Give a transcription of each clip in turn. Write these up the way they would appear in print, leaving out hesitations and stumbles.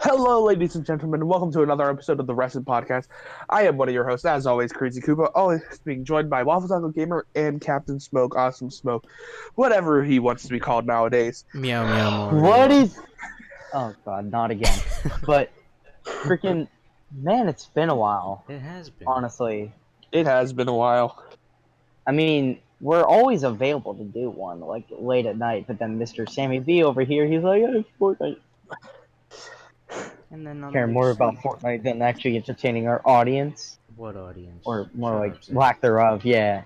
Hello, ladies and gentlemen, and welcome to another episode of the RESTED podcast. I am one of your hosts, as always, Kra-Z Koopa, always being joined by WaffleTacoGamer and Captain Smoke, AwesomeSmoke, whatever he wants to be called nowadays. Meow meow Mario. What is... Oh god, not again. But, freaking... Man, it's been a while. It has been. Honestly. It has been a while. I mean, we're always available to do one, like, late at night, but then Mr. Sammy B over here, he's like, oh, Fortnite. And then Care more about Fortnite than actually entertaining our audience. What audience? Or more like, lack thereof, yeah.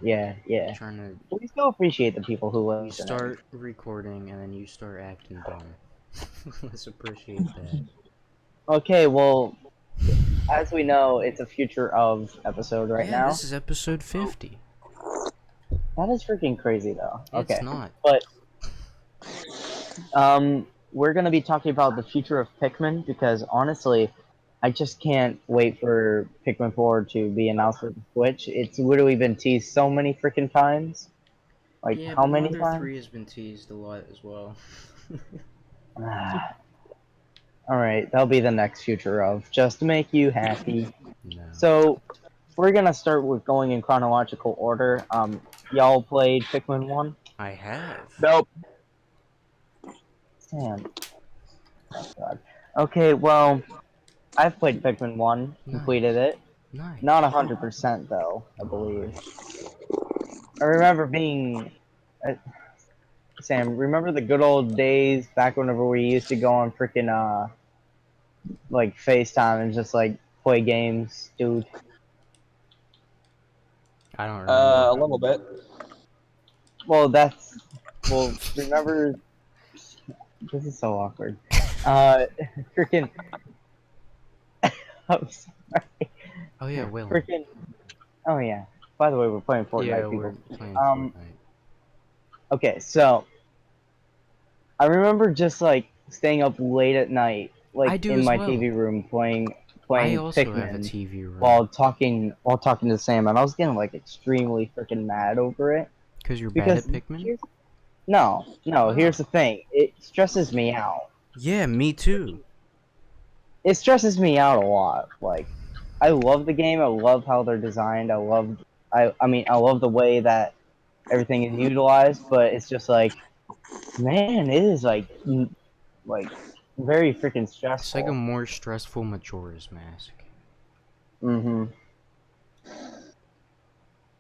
Trying to... We still appreciate the people who listen. You start recording and then you start acting dumb. Let's appreciate that. Okay, well, as we know, it's a future of episode right now. This is episode 50. That is freaking crazy, though. Okay. It's not. But, we're gonna be talking about the future of Pikmin, because honestly, I just can't wait for Pikmin 4 to be announced for the Switch. It's literally been teased so many freaking times. Like, Yeah, how but many Mother times? 3 has been teased a lot as well. Alright, that'll be the next future of, just to make you happy. No. So, we're gonna start with going in chronological order. Y'all played Pikmin 1? I have. Nope. Damn. Oh god. Okay, well, I've played Pikmin 1, completed it. Nice. Not 100% though, I believe. I remember being... Sam, remember the good old days back whenever we used to go on frickin', like, FaceTime and just, like, play games, dude? I don't remember. A little bit. Well, remember... This is so awkward. Frickin'... I'm sorry. Oh yeah, Will. Frickin'... Oh yeah. By the way, we're playing Fortnite, Yeah, people. we're playing Fortnite. Okay, so... I remember just, like, staying up late at night, like, in my TV room, playing I also Pikmin, have a TV room. while talking to Sam, and I was getting, like, extremely freaking mad over it. Because you're bad at Pikmin? No, here's the thing. It stresses me out. Yeah, me too. It stresses me out a lot. Like, I love the game. I love how they're designed. I love the way that everything is utilized. But it's just like, man, it is like very freaking stressful. It's like a more stressful Majora's Mask. Mm-hmm.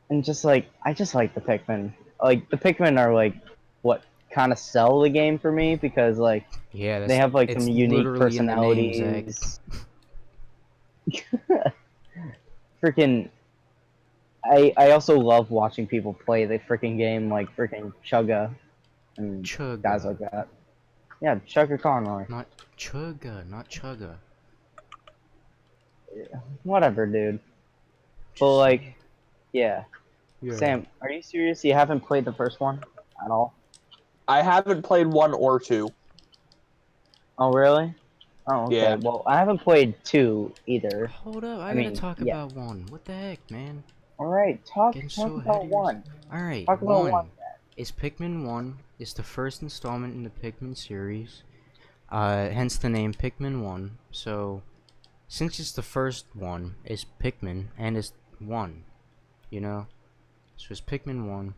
And just like, I just like the Pikmin. Like, the Pikmin are like what kind of sell the game for me, because like, yeah, they have like some unique personalities. Freaking, I also love watching people play the freaking game, like freaking Chugga and guys like that. Yeah, Chugga Conroy. Not Chugga, not Chugga. Yeah, whatever, dude. But like, yeah. Sam, are you serious? You haven't played the first one at all? I haven't played 1 or 2. Oh, really? Oh, okay. Yeah. Well, I haven't played 2 either. Hold up, I gotta talk about 1. What the heck, man? Alright, talk so about 1. Alright, Talk about 1. Is Pikmin 1. It's the first installment in the Pikmin series. Hence the name Pikmin 1. So, since it's the first one, it's Pikmin, and it's 1. You know? So it's Pikmin 1.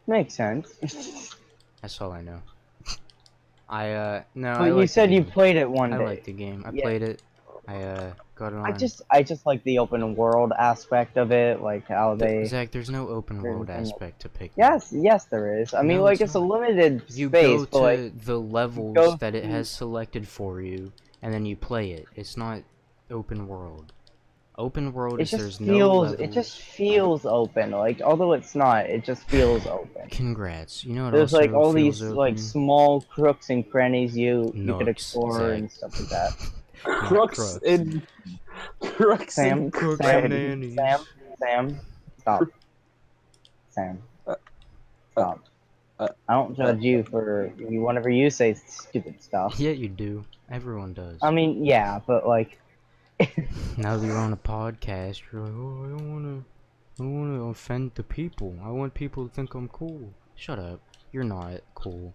Makes sense. That's all I know. No, But I you like said the you game. played it one day. I like the game. I played it. I got it on. I just like the open world aspect of it, like how they... Zach, there's no open world aspect to Pikmin. Yes there is. I mean, like, it's a limited you space, go but to like, the levels that it has selected for you, and then you play it. It's not open world. Open world is there's no levels. It just feels open. Like, although it's not, it just feels open. Congrats. You know what There's also like all these open? like small crooks and crannies you could Nooks, explore Zach. and stuff like that. Crooks and Sam, stop. Sam, stop. I don't judge you for whenever you say stupid stuff. Yeah, you do. Everyone does. I mean, yeah, but like. Now that you're on a podcast, you're like, oh, I don't wanna offend the people. I want people to think I'm cool. Shut up. You're not cool.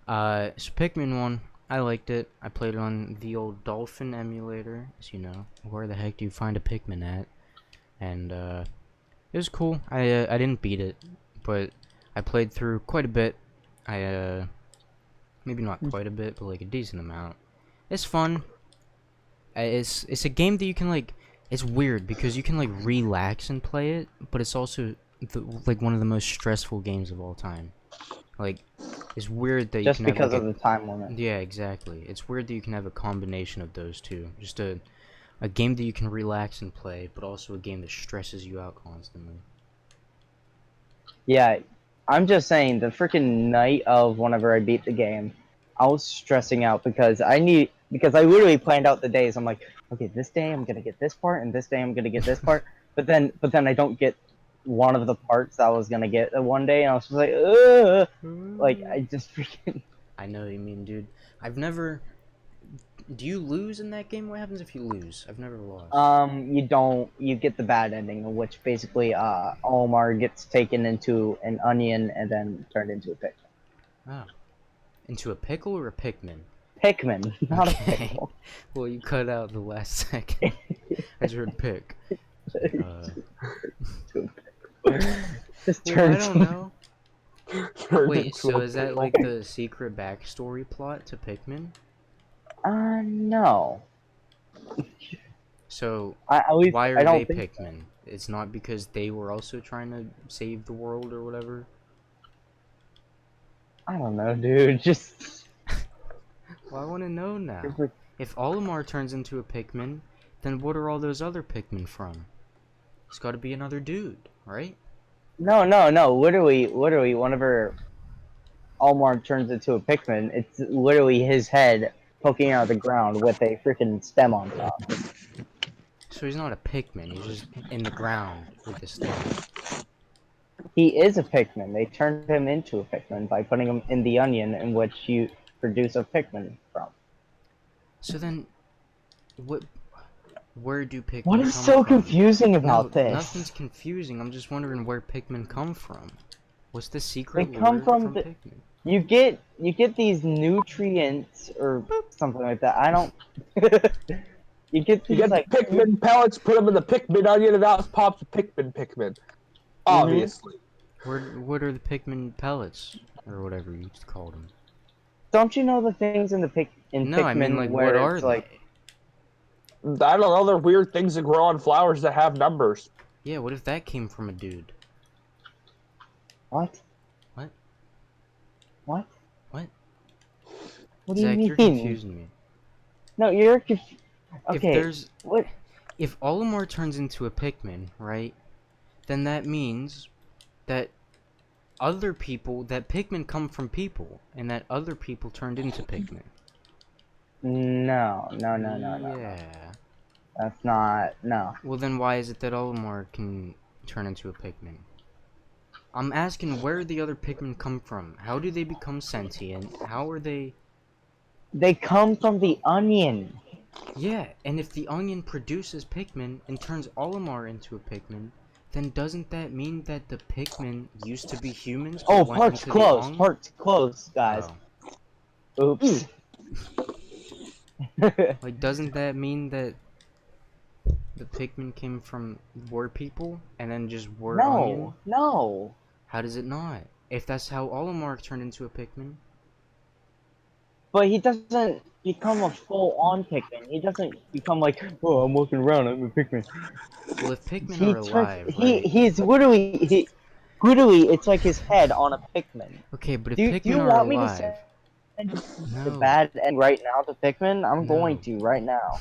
So Pikmin 1, I liked it. I played it on the old Dolphin emulator, as you know. Where the heck do you find a Pikmin at? And, it was cool. I didn't beat it, but I played through quite a bit. Maybe not quite a bit, but like a decent amount. It's fun. It's a game that you can like. It's weird because you can like relax and play it, but it's also like one of the most stressful games of all time. Like, it's weird that Just you can because have, of the time limit. Yeah, exactly. It's weird that you can have a combination of those two. Just a game that you can relax and play, but also a game that stresses you out constantly. Yeah, I'm just saying, the freaking night of whenever I beat the game, I was stressing out because I literally planned out the days. I'm like, okay, this day I'm gonna get this part, and this day I'm gonna get this part, but then I don't get one of the parts that I was gonna get one day, and I was just like, ugh! Like, I just freaking... I know what you mean, dude. I've never... Do you lose in that game? What happens if you lose? I've never lost. You don't. You get the bad ending, which basically, Omar gets taken into an onion and then turned into a Pikmin. Oh. Into a pickle or a Pikmin? Pikmin, not Okay. a pickle. Well, you cut out the last second. I just heard pick. Just Well, I turns don't know. Turned Wait, into so a is that pickle. like the secret backstory plot to Pikmin? No. So, At least why I are don't they think Pikmin? It's not because they were also trying to save the world or whatever? I don't know, dude. Just... Well, I want to know now. If Olimar turns into a Pikmin, then what are all those other Pikmin from? It's got to be another dude, right? No. Literally, whenever Almar turns into a Pikmin, it's literally his head poking out of the ground with a freaking stem on top. So he's not a Pikmin, he's just in the ground with a stem. He is a Pikmin. They turned him into a Pikmin by putting him in the onion in which you produce a Pikmin from. So then, where do Pikmin What is come so from? confusing about No, this? nothing's confusing. I'm just wondering where Pikmin come from. What's the They secret come lore from the... Pikmin? You get these nutrients or something like that. I don't... You get You these, get like... the Pikmin pellets, put them in the Pikmin onion, and out pops a Pikmin. Obviously. What are the Pikmin pellets? Or whatever you called them. Don't you know the things in Pikmin No, I mean, like, where what are it's they? like... I don't know, they're weird things that grow on flowers that have numbers. Yeah, what if that came from a dude? What? What? What? What? What do Zach, you you're mean? confusing me. No, you're okay. What? If Olimar turns into a Pikmin, right? Then that means that other people, that Pikmin come from people, and that other people turned into Pikmin. No. Yeah. That's not... No. Well, then why is it that Olimar can turn into a Pikmin? I'm asking where the other Pikmin come from. How do they become sentient? How are they... They come from the onion. Yeah, and if the onion produces Pikmin and turns Olimar into a Pikmin, then doesn't that mean that the Pikmin used to be humans? Oh, but went parts into closed. the Parts closed, guys. Oh. Oops. Like, doesn't that mean that the Pikmin came from were people and then just were onion? No. How does it not? If that's how Olimar turned into a Pikmin? But he doesn't become a full-on Pikmin. He doesn't become like, oh, I'm walking around, I'm a Pikmin. Well, if Pikmin are alive, right? He's literally, it's like his head on a Pikmin. Okay, but if Do Pikmin you are want me to alive... send the No. bad end right now to Pikmin? I'm going to right now.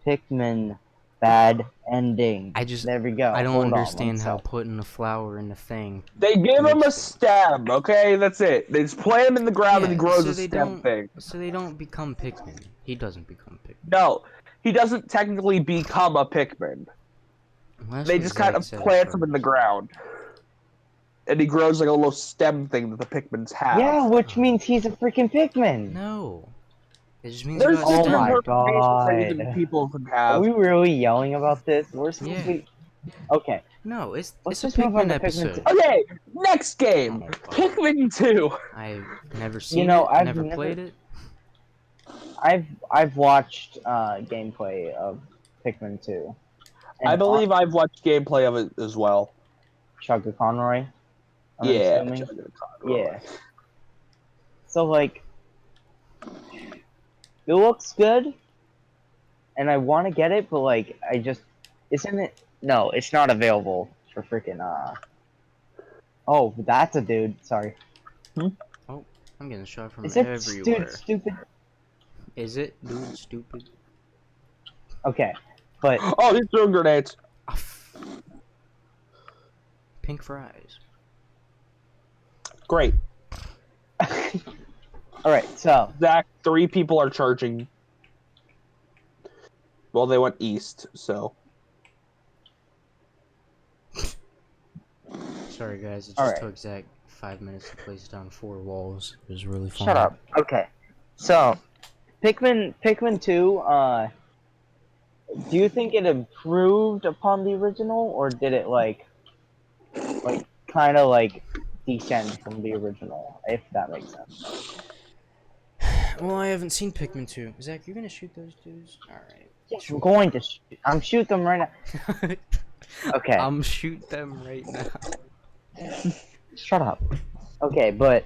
Pikmin bad ending. There we go. I don't Hold on, understand one how sec. putting a flower in a thing... They give him a makes it- stem, okay? That's it. They just plant him in the ground and he grows so a they stem don't, thing. So they don't become Pikmin. He doesn't become Pikmin. No, he doesn't technically become a Pikmin. Well, that's They what just Zach kind of said at plant him in the first. ground. And he grows like a little stem thing that the Pikmins have. Yeah, which means he's a freaking Pikmin. No. It just means There's you got Oh different my stem. interpretations that even God. people can Are have. we really yelling about this? We're supposed Yeah. to be... Okay, No, it's Let's a just move on Pikmin to Pikmin episode. 2. Okay, next game. Oh, fuck. Pikmin 2. I've never seen know, it, I've never never- played it. I've watched gameplay of Pikmin 2. I believe I've watched gameplay of it as well. Chugga Conroy. I'm Yeah. assuming. Yeah. So like, it looks good, and I want to get it, but like, I just isn't it? No, it's not available for freaking Oh, that's a dude. Sorry. Oh, I'm getting shot from Is it everywhere. dude stupid? Is it dude stupid? Okay, but Oh, he's throwing grenades. Ah, pink fries. Great. all right. So Zach, 3 people are charging. Well, they went east, so. Sorry guys, it just Alright. took Zach 5 minutes to place down 4 walls. It was really fun. shut up. Okay, so Pikmin 2. Do you think it improved upon the original, or did it like kind of like descend from the original? If that makes sense. Well, I haven't seen Pikmin 2. Zach, you're gonna shoot those dudes? Alright. Yes, I'm going to. I'm shoot them right now. Okay. Shoot them right now. Shut up. Okay, but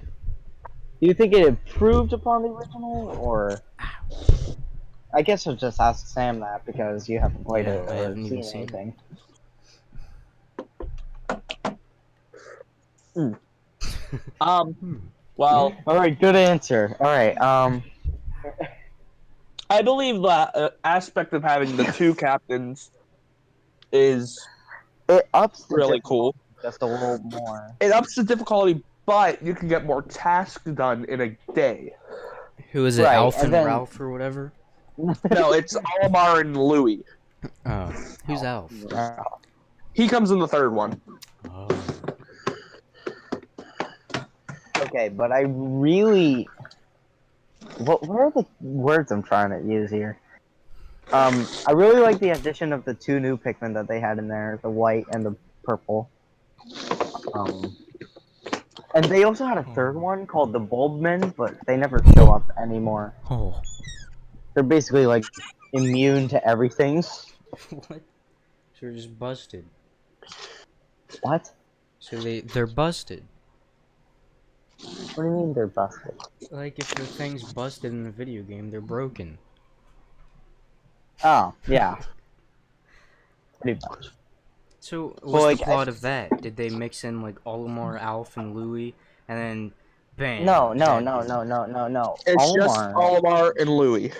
do you think it improved upon the original, or? I guess I'll just ask Sam that because you haven't played it I or haven't even seen seen anything. Well, All right, good answer. All right. I believe the aspect of having the 2 captains is It ups the really cool. just a little more. It ups the difficulty, but you can get more tasks done in a day. Who is it? Right, Alf and and then- Ralph or whatever? No, it's Olimar and Louie. Oh, who's Alf? He comes in the 3rd one. Oh. Okay, but I really. What are the words I'm trying to use here? I really like the addition of the 2 new Pikmin that they had in there, the white and the purple. And they also had a 3rd one called the Bulbmen, but they never show up anymore. Oh. They're basically like immune to everything. What? So they're just busted. What? So they're busted. What do you mean they're busted? Like if your thing's busted in the video game, they're broken. Oh, yeah. Pretty much. So what's Well, like, the plot of that? Did they mix in like Olimar, Alf, and Louie, and then bam? No. It's just Olimar and Louie.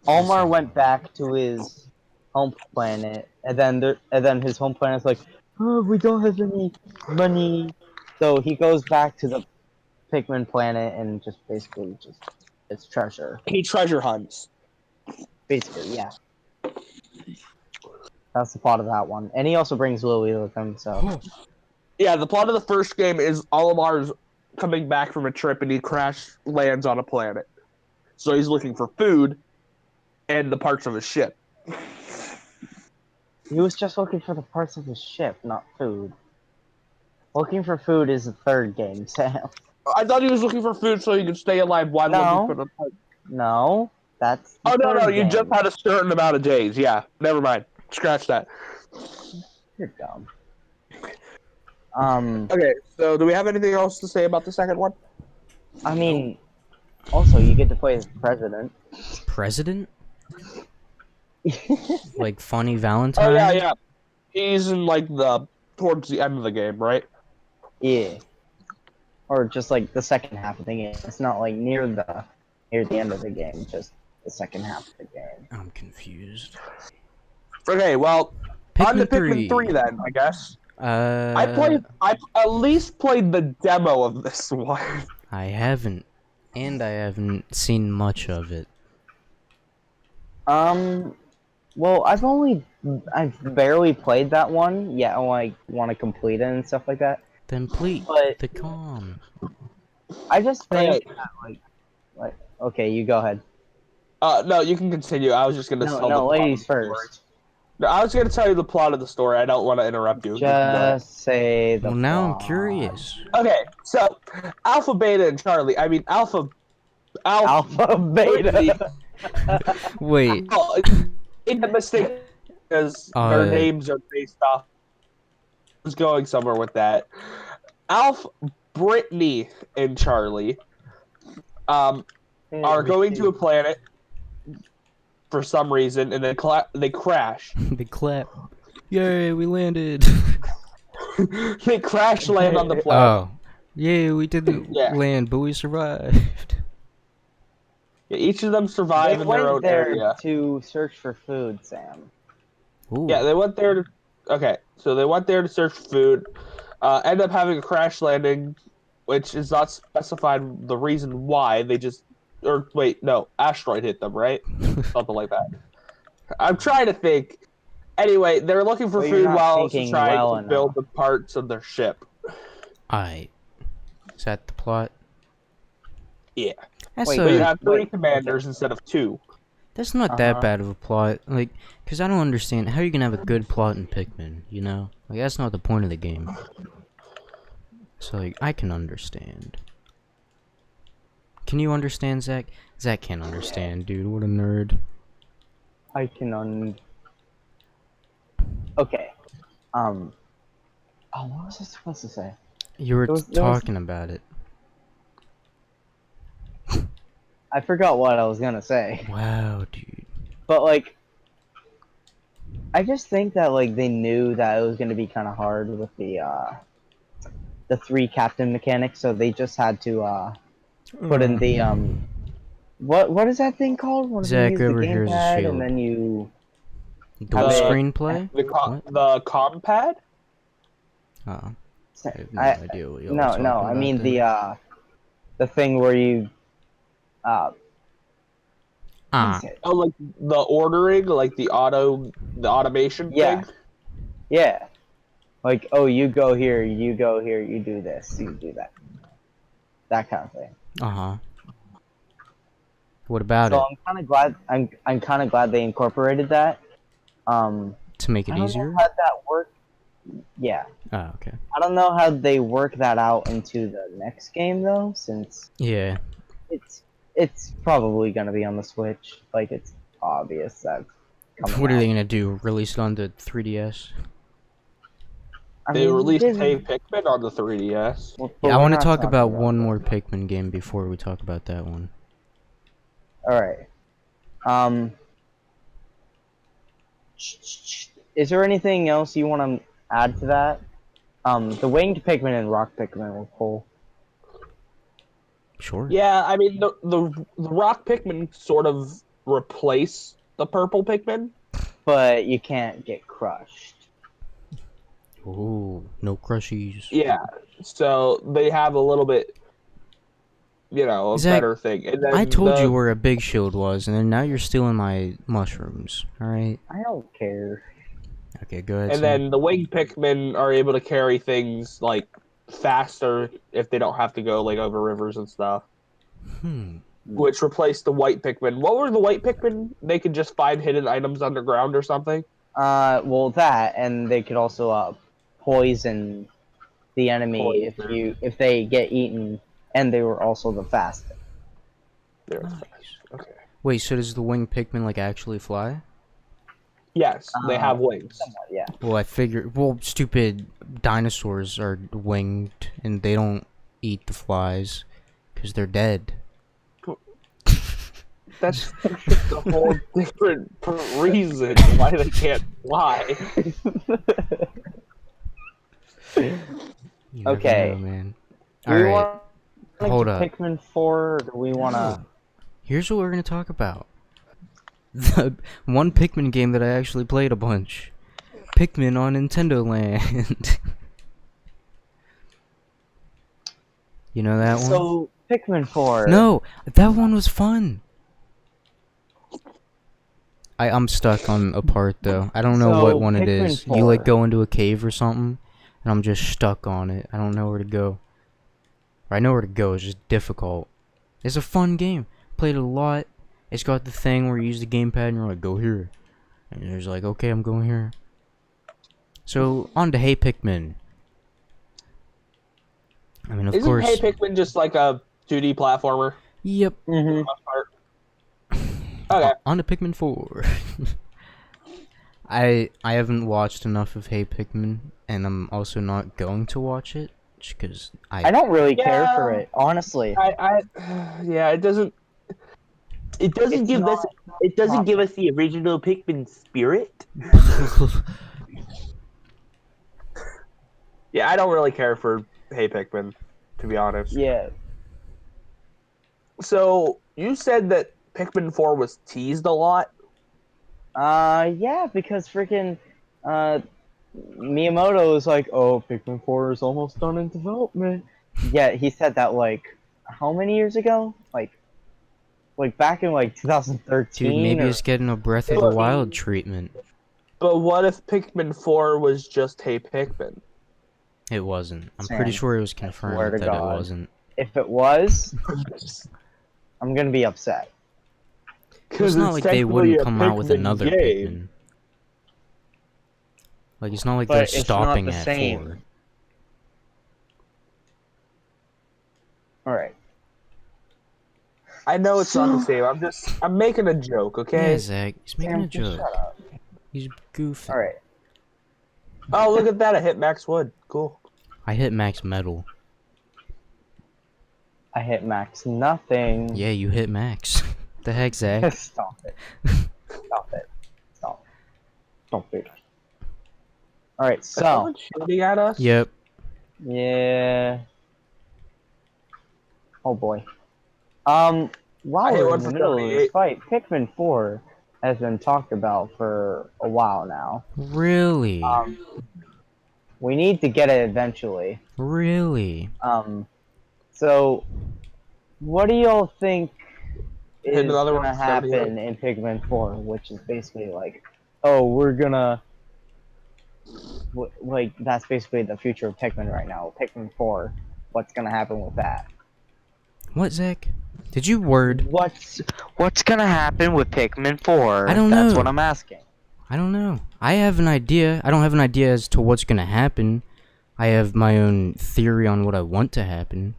Olmar went back to his home planet, and then his home planet's like, oh, we don't have any money. So he goes back to the Pikmin planet and just basically it's treasure. He treasure hunts. Basically, yeah. That's the plot of that one. And he also brings Louie with him, so. Yeah, the plot of the first game is Olimar's coming back from a trip and he lands on a planet. So he's looking for food and the parts of his ship. He was just looking for the parts of his ship, not food. Looking for food is the 3rd game, Sam. I thought he was looking for food so he could stay alive while No. looking for the parts. No, that's. The Oh, no, 3rd you game. just had a certain amount of days. Yeah, never mind. Scratch that. You're dumb. Okay, so do we have anything else to say about the 2nd one? I mean, also you get to play as the president. President? Like Funny Valentine? Oh, yeah. He's in, like, towards the end of the game, right? Yeah. Or just like the second half of the game. It's not like near the end of the game, just the second half of the game. I'm confused. Okay, well, on to Pikmin Pikmin 3 then, I guess. I I at least played the demo of this one. I haven't. And I haven't seen much of it. Well, I've barely played that one. Yeah, I like want to complete it and stuff like that. Then please, But the calm. I just think Okay. that, like, okay, you go ahead. No, you can continue. I was just gonna tell No, the ladies plot of the first. No, I was going to tell you the plot of the story. I don't want to interrupt you. You can go ahead. Just say the Well, now I'm plot. curious. Okay, so Alpha, Beta, and Charlie. I mean, Alpha, Alpha, Beta. Wait. Oh, it's a mistake because their names are based off. I was going somewhere with that. Alpha, Brittany, and Charlie are going to a planet for some reason, and then they crash. They clap. Yay, we landed. They crash land on the planet. Oh. Yay, we didn't land, but we survived. Yeah, each of them survive They in their went own there area. to search for food, Sam. Ooh. Yeah, they went there to. Okay, so they went there to search for food. End up having a crash landing, which is not specified the reason why. They just. Or wait, no, asteroid hit them, right? Something like that. I'm trying to think. Anyway, they're looking for Well, you're food not while also thinking trying well to build enough. the parts of their ship. Alright. Is that the plot? Yeah. That's Wait, But you a, have 3 commanders instead of 2. that's not that bad of a plot. Like, because I don't understand. How are you going to have a good plot in Pikmin, you know? Like, that's not the point of the game. So, like, I can understand. Can you understand, Zach? Zach can't understand, dude. What a nerd. I can Okay. Oh, what was I supposed to say? You were There was- talking about it. I forgot what I was gonna say. Wow, dude. But like, I just think that like they knew that it was gonna be kind of hard with the 3 captain mechanics, so they just had to put in the what is that thing called? When Zach, you use the over here is a gamepad shield. and then you Dual The- screenplay? The What? the compad? Oh, I have no I- idea what you're no talking I mean about the thing where you what is it? Oh, like the ordering, like the automation Yeah. thing? Yeah. Like, oh, you go here, you go here, you do this, you do that. That kind of thing. Uh-huh. What about So it? I'm kind of glad. I'm kind of glad they incorporated that. To make it I don't easier? know how that worked. Yeah, Oh, okay. I don't know how they work that out into the next game though, since Yeah. it's probably gonna be on the Switch. Like it's obvious that. What are they gonna do? Release it on the 3DS? They released Hey Pikmin on the 3DS. Yeah, I want to talk about one more Pikmin game before we talk about that one. Alright. Is there anything else you want to add to that? The winged Pikmin and rock Pikmin were cool. Sure. Yeah, I mean the rock Pikmin sort of replace the purple Pikmin. But you can't get crushed. Ooh, no crushies. Yeah, so they have a little bit, a Zach, better thing. And then I told you where a big shield was, and then now you're stealing my mushrooms. Alright? I don't care. Okay, go ahead. And then the winged Pikmin are able to carry things like faster if they don't have to go like over rivers and stuff. Which replaced the white Pikmin. What were the white Pikmin? They could just find hidden items underground or something? Well that, and they could also poison the enemy if they get eaten, and they were also the fastest. They're Nice. fast. Okay. Wait, so does the winged Pikmin, like, actually fly? Yes, they have wings. Yeah. Well, I figured... Well, stupid dinosaurs are winged, and they don't eat the flies, because they're dead. That's a whole different reason why they can't fly. You never Okay. know, man. Do we Alright, want to hold do up. Pikmin 4, or do we want to... Here's what we're gonna talk about. The one Pikmin game that I actually played a bunch. Pikmin on Nintendo Land. You know that one? So, Pikmin 4... No, that one was fun. I'm stuck on a part though. I don't know So, what one it Pikmin is. You like 4. go into a cave or something, and I'm just stuck on it. I don't know where to go. Or I know where to go. It's just difficult. It's a fun game. Played it a lot. It's got the thing where you use the gamepad and you're like, go here, And there's like, okay, I'm going here. So, on to Hey Pikmin. I mean, of Isn't course... Hey Pikmin just like a 2D platformer? Yep. Mm-hmm. Okay. On to Pikmin 4. I haven't watched enough of Hey Pikmin, and I'm also not going to watch it, just because I don't really care for it, honestly. Yeah, it doesn't. It doesn't give us. It doesn't give us the original Pikmin spirit. Yeah, I don't really care for Hey Pikmin, to be honest. Yeah. So you said that Pikmin 4 was teased a lot. Yeah, because freaking Miyamoto was like, "Oh, Pikmin 4 is almost done in development." Yeah, he said that like how many years ago? Like back in like 2013. Dude, maybe or... it's getting a Breath of the Wild treatment. But what if Pikmin 4 was just Hey Pikmin? It wasn't. I'm Sam, pretty sure it was swear confirmed to that it God. wasn't. If it was, I'm gonna be upset. It's not like they wouldn't come out with another game. Pikmin. Like, it's not like But they're it's not stopping the at same. 4. Alright. I know it's not the same. I'm making a joke, okay? Yeah, Zach, he's making Sam, a just joke. shut up. He's goofy. Alright. Oh, look at that! I hit Max Wood. Cool. I hit max metal. I hit max nothing. Yeah, you hit max. The heck, Zach? Stop it. Stop it. Stop. Stop it. Alright, Is so. someone shooting at us? Yep. Yeah. Oh boy. While I hit we're one in the for middle of this 78. fight, Pikmin 4 has been talked about for a while now. Really? We need to get it eventually. Really? So what do y'all think Hit is another one gonna for 78. happen in Pikmin 4, which is basically like, oh, we're gonna like that's basically the future of Pikmin right now. Pikmin 4, what's gonna happen with that? What, Zach? Did you word? What's gonna happen with Pikmin 4? I don't That's know. what I'm asking. I don't know. I have an idea. I don't have an idea as to what's gonna happen. I have my own theory on what I want to happen.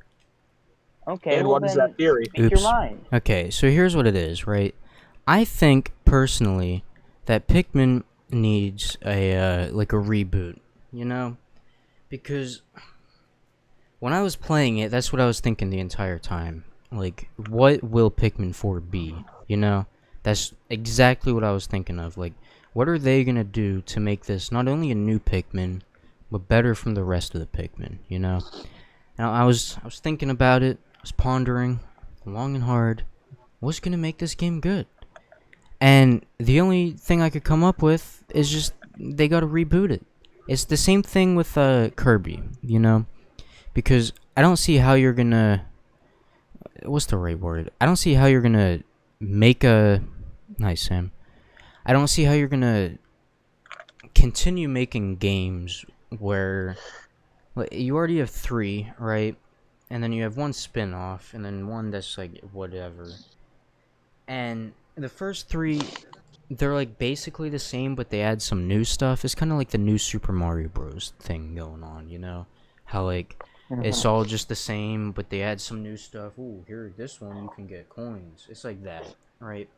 Okay, And well what is then that theory? speak your mind. Okay, so here's what it is, right? I think, personally, that Pikmin needs a, like a reboot, you know? Because when I was playing it, that's what I was thinking the entire time. Like, what will Pikmin 4 be, you know? That's exactly what I was thinking of. Like, what are they gonna do to make this not only a new Pikmin, but better from the rest of the Pikmin, you know? Now, I was thinking about it, I was pondering, long and hard, what's gonna make this game good? And the only thing I could come up with is just, they gotta reboot it. It's the same thing with Kirby, you know? Because I don't see how you're gonna... What's the right word? I don't see how you're gonna make a... Nice, Sam. I don't see how you're gonna continue making games where... Like, you already have 3, right? And then you have 1 spin-off, and then 1 that's like, whatever. And the first 3, they're like basically the same, but they add some new stuff. It's kind of like the new Super Mario Bros. Thing going on, you know? How like... It's all just the same, but they add some new stuff. Ooh, here, this one, you can get coins. It's like that, right?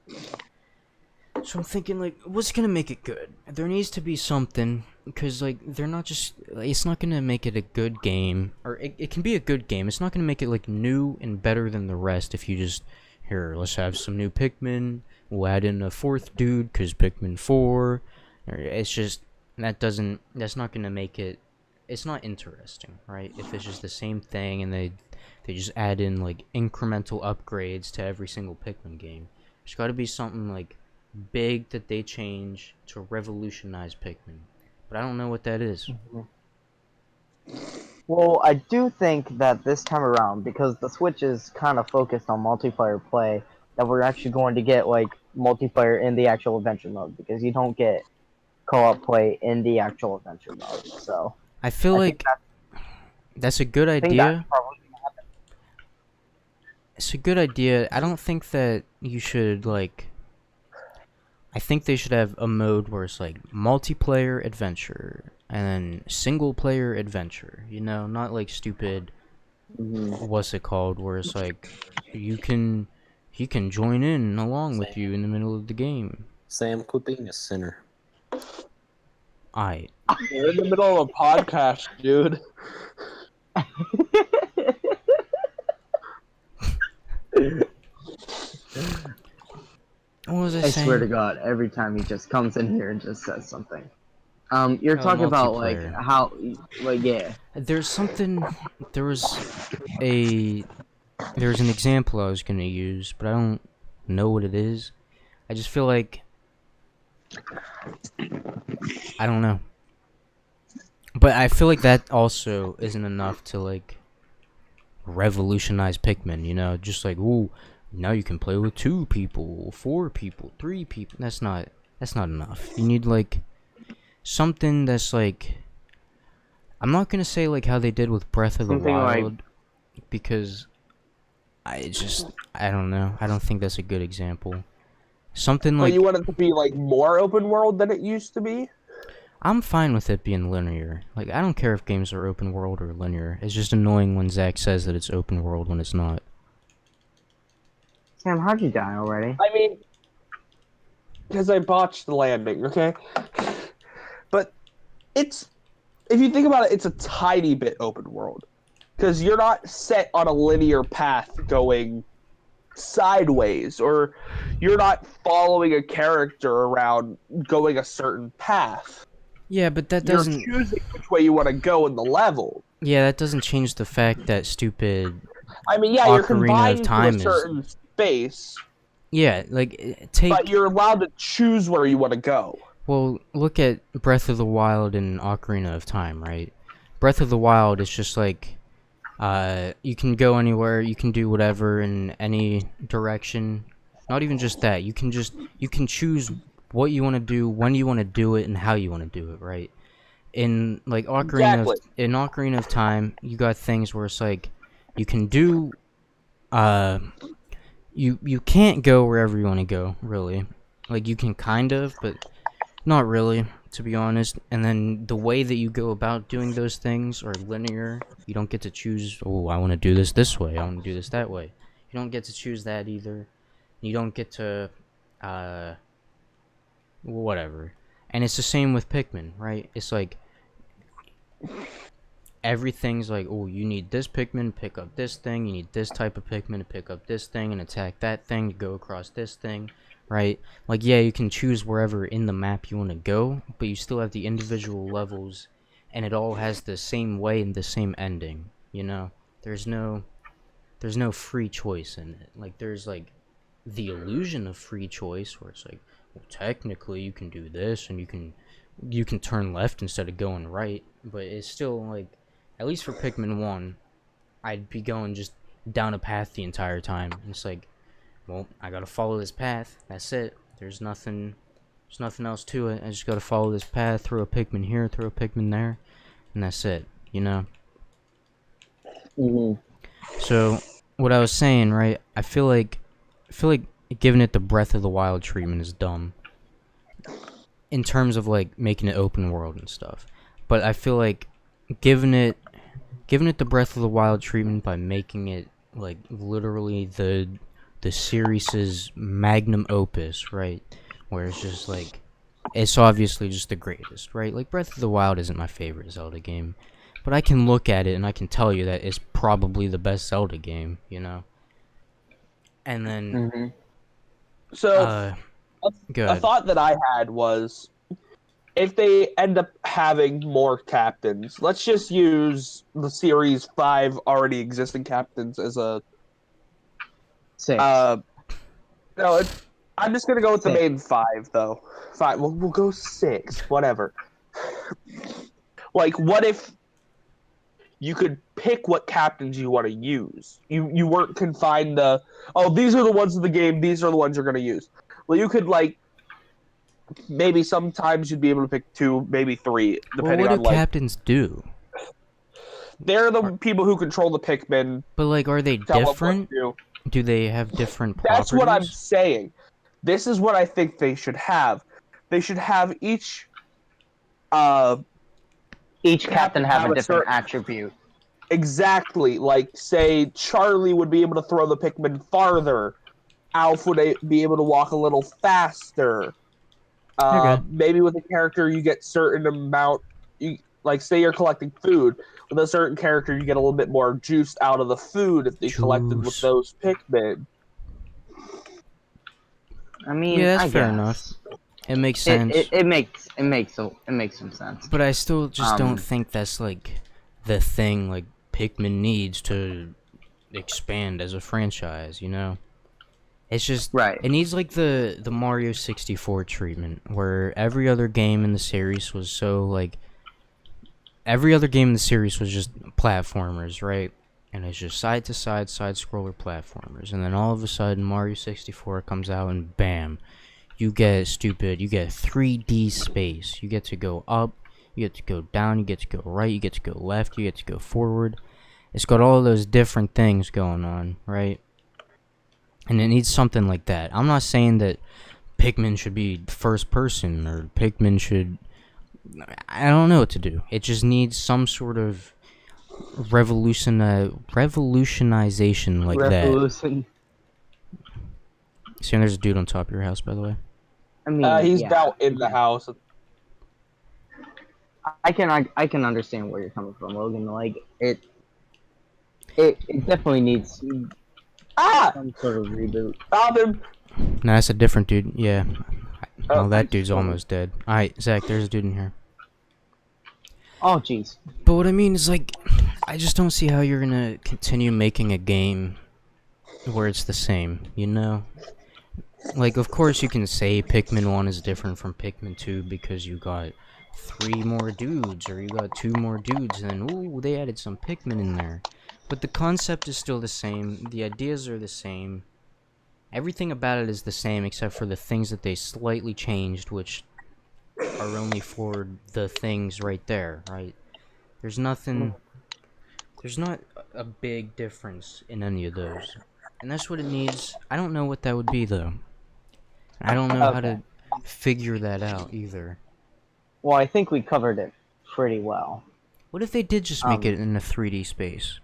So I'm thinking, like, what's gonna make it good? There needs to be something, because, like, they're not just... It's not gonna make it a good game. Or, it can be a good game. It's not gonna make it, like, new and better than the rest if you just... Here, let's have some new Pikmin. We'll add in a 4th dude, because Pikmin 4. It's just... That's not gonna make it... It's not interesting, right? If it's just the same thing and they just add in like incremental upgrades to every single Pikmin game. There's got to be something like big that they change to revolutionize Pikmin. But I don't know what that is. Well, I do think that this time around, because the Switch is kind of focused on multiplayer play, that we're actually going to get like multiplayer in the actual adventure mode, because you don't get co-op play in the actual adventure mode. So I feel like that's a good idea. It's a good idea. I don't think that you should like I think they should have a mode where it's like multiplayer adventure and then single player adventure. You know, not like stupid. What's it called? Where it's like he can join in along with you in the middle of the game. Sam, quit being a sinner. You're in the middle of a podcast, dude. What was I I saying? swear to God, every time he just comes in here and just says something. You're talking about like multiplayer. how, like yeah. There's something. There was an example I was gonna use, but I don't know what it is. I just feel like I don't know. But I feel like that also isn't enough to like revolutionize Pikmin. You know, just like ooh, now you can play with 2 people, 4 people, 3 people. That's not enough. You need like something that's like, I'm not gonna say like how they did with Breath of the Something Wild, because I don't know. I don't think that's a good example. Something But like, you want it to be like more open world than it used to be? I'm fine with it being linear. Like, I don't care if games are open world or linear. It's just annoying when Zach says that it's open world when it's not. Sam, how'd you die already? I mean, because I botched the landing, okay? But it's, if you think about it, it's a tiny bit open world. Because you're not set on a linear path going sideways, or you're not following a character around going a certain path. Yeah, but that You're doesn't. choosing which way you want to go in the level. Yeah, that doesn't change the fact that stupid. I mean, yeah, you're Ocarina of confined to Time a is- certain space, Yeah, like take. but you're allowed to choose where you want to go. Well, look at Breath of the Wild and Ocarina of Time, right? Breath of the Wild is just like, you can go anywhere, you can do whatever in any direction. Not even just that, you can choose what you want to do, when you want to do it, and how you want to do it, right? In like Exactly. in Ocarina of Time, you got things where it's like, you can do, you can't go wherever you want to go, really. Like, you can kind of, but not really, to be honest. And then the way that you go about doing those things are linear. You don't get to choose, oh, I want to do this way, I want to do this that way. You don't get to choose that either. You don't get to, whatever. And it's the same with Pikmin, right? It's like, everything's like, oh, you need this Pikmin, pick up this thing. You need this type of Pikmin to pick up this thing and attack that thing to go across this thing, right? Like, yeah, you can choose wherever in the map you want to go, but you still have the individual levels, and it all has the same way and the same ending, you know? There's no free choice in it. Like, there's, like, the illusion of free choice, where it's like, well, technically you can do this, and you can turn left instead of going right, but it's still, like, at least for Pikmin 1, I'd be going just down a path the entire time. And it's like, well, I gotta follow this path. That's it. There's nothing else to it. I just gotta follow this path, throw a Pikmin here, throw a Pikmin there, and that's it, you know? So, what I was saying, right, I feel like giving it the Breath of the Wild treatment is dumb. In terms of, like, making it open world and stuff. But I feel like giving it the Breath of the Wild treatment by making it like literally the series' magnum opus, right? Where it's just like, it's obviously just the greatest, right? Like, Breath of the Wild isn't my favorite Zelda game, but I can look at it and I can tell you that it's probably the best Zelda game, you know? And then So, go a ahead. thought that I had was, if they end up having more captains, let's just use the Series 5 already existing captains as a... 6. No, I'm just going to go with the 6. main 5, though. 5. We'll go 6. Whatever. Like, what if you could pick what captains you want to use? You weren't confined to, oh, these are the ones in the game, these are the ones you're going to use. Well, you could, like, maybe sometimes you'd be able to pick 2, maybe 3, Well, depending what on, do like... captains do? They're the people who control the Pikmin. But, like, are they tell them what different? to do. Do they have different properties? That's what I'm saying. This is what I think they should have. They should have each captain have a different certain attribute. Exactly. Like, say, Charlie would be able to throw the Pikmin farther. Alf would be able to walk a little faster. Okay. Maybe with a character you get certain amount. Like, say you're collecting food. With a certain character, you get a little bit more juice out of the food if they collected with those Pikmin. I mean, yeah, that's I fair guess. enough. It makes sense. It makes some sense. But I still just don't think that's like the thing like Pikmin needs to expand as a franchise, you know? It's just Right. It needs like the Mario 64 treatment where every other game in the series was so like every other game in the series was just platformers, right? And it's just side to side scroller platformers, and then all of a sudden Mario 64 comes out and bam, you get 3D space. You get to go up, you get to go down, you get to go right, you get to go left, you get to go forward. It's got all those different things going on, right? And it needs something like that. I'm not saying that Pikmin should be first person or Pikmin should... I don't know what to do. It just needs some sort of revolutionization like that. See, there's a dude on top of your house, by the way. I mean, he's out in the house. I can understand where you're coming from, Logan. Like it definitely needs some sort of reboot. Found him. No, that's a different dude. Yeah. Oh, Oh, that dude's almost dead. Alright, Zach, there's a dude in here. Oh, jeez. But what I mean is, like, I just don't see how you're gonna continue making a game where it's the same, you know? Like, of course you can say Pikmin 1 is different from Pikmin 2 because you got 3 more dudes, or you got 2 more dudes, and then, ooh, they added some Pikmin in there. But the concept is still the same, the ideas are the same. Everything about it is the same except for the things that they slightly changed, which are only for the things right there, right? There's nothing... There's not a big difference in any of those. And that's what it needs. I don't know what that would be, though. I don't know how to figure that out, either. Well, I think we covered it pretty well. What if they did just make it in a 3D space?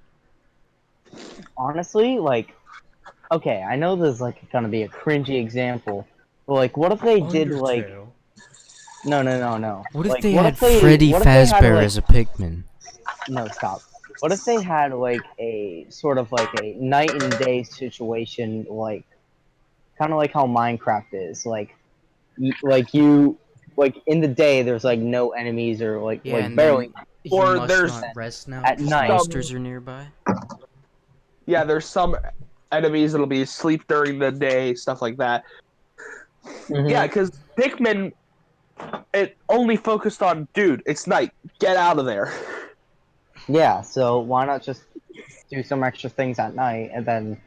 Honestly, like... Okay, I know this is like gonna be a cringy example, but like, what if they did like? No. What if like, they had Freddy Fazbear as a Pikmin? No, stop. What if they had like a sort of like a night and day situation, like kind of like how Minecraft is, like in the day there's like no enemies or like barely. Or there's not rest now. At night. Monsters are nearby. Yeah, there's some enemies that'll be asleep during the day, stuff like that. Yeah, because Pikmin, it only focused on, dude, it's night, get out of there. Yeah, so why not just do some extra things at night and then,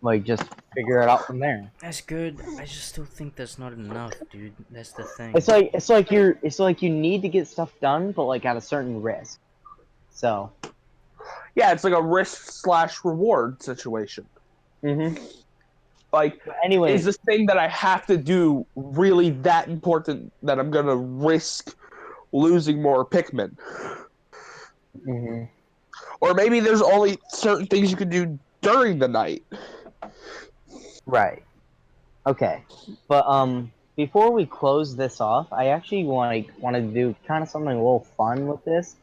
like, just figure it out from there? That's good. I just still think that's not enough, dude. That's the thing. It's like you need to get stuff done, but like at a certain risk. So. Yeah, it's like a risk/reward situation. Like, anyway, is this thing that I have to do really that important that I'm gonna risk losing more Pikmin? Or maybe there's only certain things you can do during the night. Right. Okay. But before we close this off, I actually want to do kind of something a little fun with this.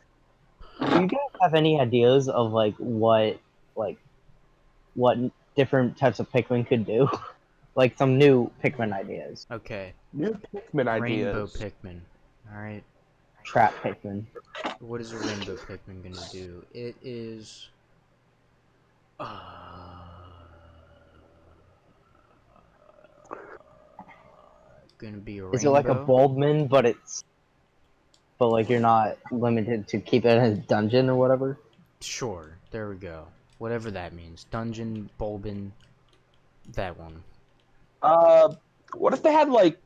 Do you guys have any ideas of like what different types of Pikmin could do? Like some new Pikmin ideas. Okay. New Pikmin ideas. Rainbow Pikmin. Alright. Trap Pikmin. What is a Rainbow Pikmin gonna do? It is... gonna be a rainbow. Is it like a Bulbmin, but like you're not limited to keep it in a dungeon or whatever? Sure, there we go. Whatever that means. Dungeon, Bulbin, that one. What if they had like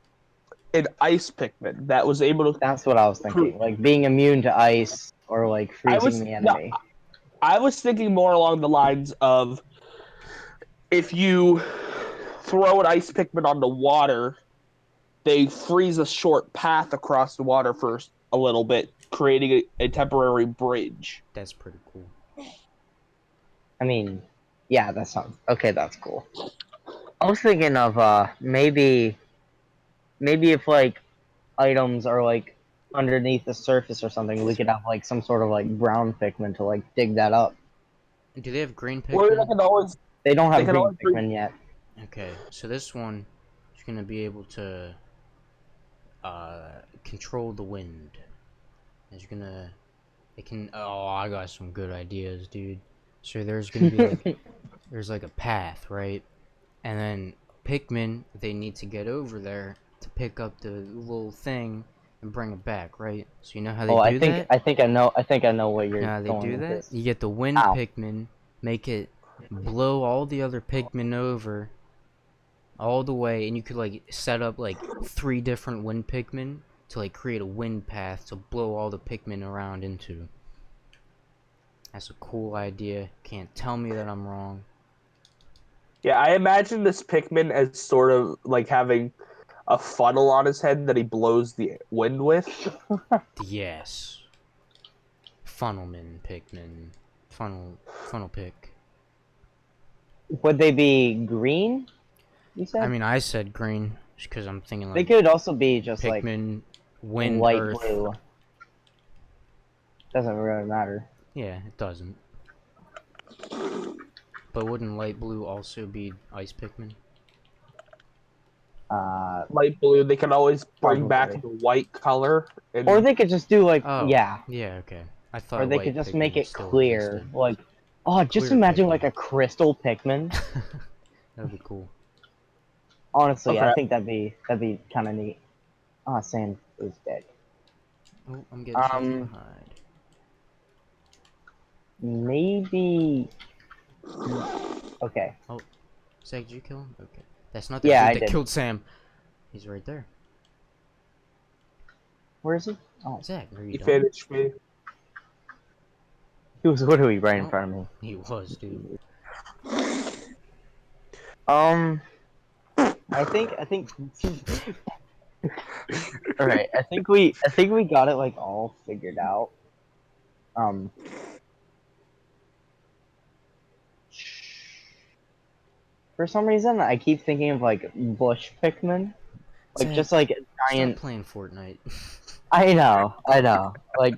an ice Pikmin that was able to... That's what I was thinking. Like being immune to ice or like freezing the enemy. No, I was thinking more along the lines of if you throw an ice Pikmin on the water, they freeze a short path across the water for a little bit, creating a temporary bridge. That's pretty cool. I mean, yeah, that sounds okay. That's cool. I was thinking of maybe if like items are like underneath the surface or something, we could have like some sort of like brown Pikmin to like dig that up. Do they have green Or they Pikmin? can always They don't have They can green always Pikmin yet. Okay, so this one is gonna be able to control the wind. It can. Oh, I got some good ideas, dude. So there's gonna be like there's like a path, right? And then Pikmin, they need to get over there to pick up the little thing and bring it back, right? So you know how they do that? I think I know what you're You know how they going do with that? this. You get the wind Ow. Pikmin, make it blow all the other Pikmin over all the way, and you could like set up like 3 different wind Pikmin to like create a wind path to blow all the Pikmin around into. That's a cool idea. Can't tell me that I'm wrong. Yeah, I imagine this Pikmin as sort of like having a funnel on his head that he blows the wind with. Yes. Funnelman Pikmin. Funnel pick. Would they be green? You said? I mean, I said green because I'm thinking they like could also be just Pikmin, like wind, light earth. blue. Doesn't really matter. Yeah, it doesn't. But wouldn't light blue also be ice Pikmin? Light blue, they can always bring back Probably. the white color. And Or they could just do like Oh, yeah. Yeah, okay. I thought Or they white could just Pikmin make it still clear. existed. Like, oh, just Clear imagine Pikmin. like a crystal Pikmin. That'd be cool. Honestly, Okay. I think that'd be kind of neat. Ah, Sand is dead. Oh, I'm getting shot from Um, behind. Maybe. Okay. Zach, did you kill him? Okay. That's not the Yeah, I dude that did. killed Sam. He's right there. Where is he? Oh, Zach, are you he done? finished me. he was literally right in Oh. front of me. He was, dude. I think. All right. I think we got it like all figured out. For some reason, I keep thinking of like bush Pikmin, like Zach, just like a giant. Stop playing Fortnite. I know. Like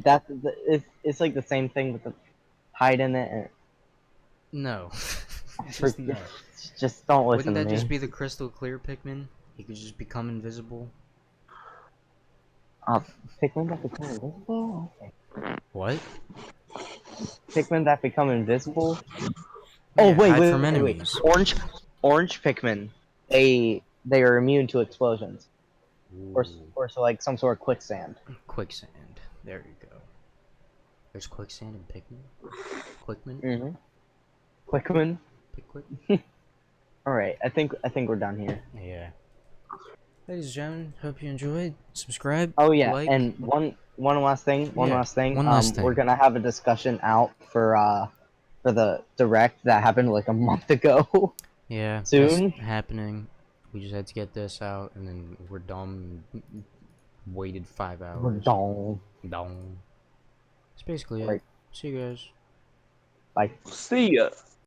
it's like the same thing with the hide in it. And No. Just no. just don't listen Wouldn't that to me. just be the crystal clear Pikmin? He could just become invisible. Pikmin that become invisible. Okay. What? Pikmin that become invisible. Yeah, Oh wait, hide wait, from wait, wait. enemies. Orange Pikmin. They are immune to explosions. Or so like some sort of quicksand. Quicksand. There you go. There's quicksand in Pikmin? Quickman? Mm-hmm. Quickman. Pickwick? Alright, I think we're done here. Yeah. Ladies and gentlemen, hope you enjoyed. Subscribe. Oh yeah, like. and one last thing. One last thing. We're gonna have a discussion out for the direct that happened like a month ago. Yeah. soon. That's happening. We just had to get this out, and then we're dumb. And waited 5 hours. We're done. Dumb. That's basically it. Right. See you guys. Bye. See ya.